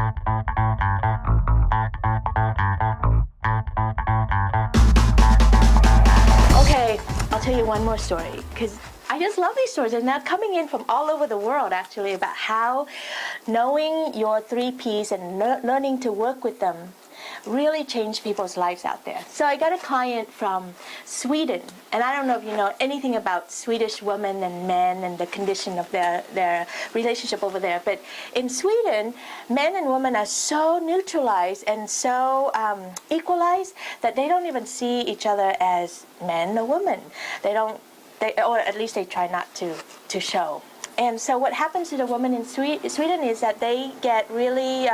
Okay, I'll tell you one more story because I just love these stories, and they're coming in from all over the world actually about how knowing your three P's and learning to work with them really changed people's lives out there. So I got a client from Sweden, and I don't know if you know anything about Swedish women and men and the condition of their relationship over there, but in Sweden, men and women are so neutralized and so equalized that they don't even see each other as men or women. Or at least they try not to show. And so what happens to the women in Sweden is that they get really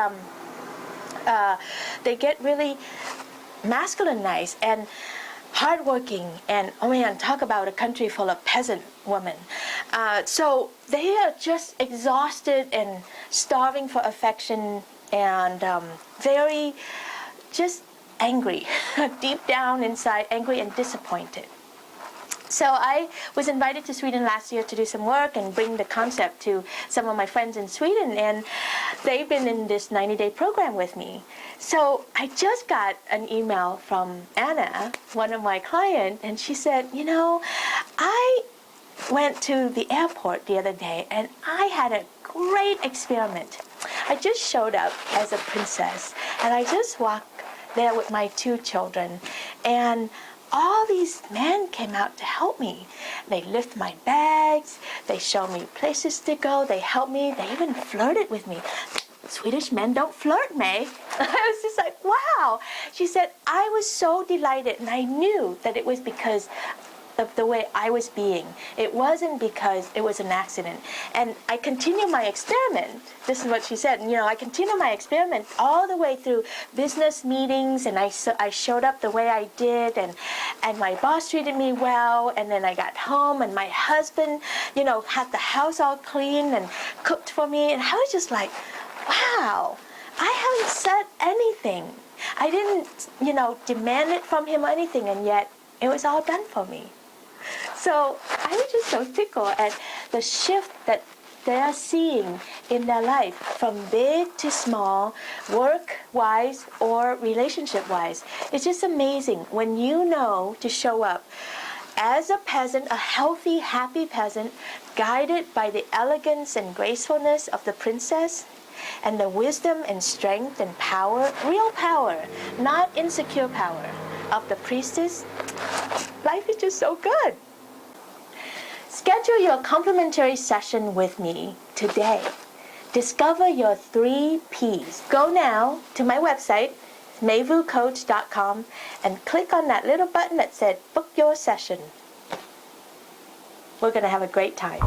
masculinized and hardworking, and oh man, talk about a country full of peasant women. So they are just exhausted and starving for affection and very just angry, deep down inside, angry and disappointed. So I was invited to Sweden last year to do some work and bring the concept to some of my friends in Sweden, and they've been in this 90-day program with me. So I just got an email from Anna, one of my clients, and she said, you know, I went to the airport the other day and I had a great experiment. I just showed up as a princess and I just walked there with my two children, and all these men came out to help me. They lift my bags, they show me places to go, they help me, they even flirted with me. Swedish men don't flirt, May. I was just like, wow. She said, I was so delighted, and I knew that it was because of the way I was being. It wasn't because it was an accident. And I continued my experiment. This is what she said. You know, I continued my experiment all the way through business meetings, and I showed up the way I did, and my boss treated me well, and then I got home, and my husband, you know, had the house all clean and cooked for me, and I was just like, wow, I haven't said anything. I didn't, you know, demand it from him or anything, and yet it was all done for me. So I was just so tickled at the shift that they are seeing in their life, from big to small, work-wise or relationship-wise. It's just amazing when you know to show up as a peasant, a healthy, happy peasant, guided by the elegance and gracefulness of the princess, and the wisdom and strength and power, real power, not insecure power, of the priestess. Life is just so good. Schedule your complimentary session with me today. Discover your three P's. Go now to my website, maivucoach.com, and click on that little button that said book your session. We're going to have a great time.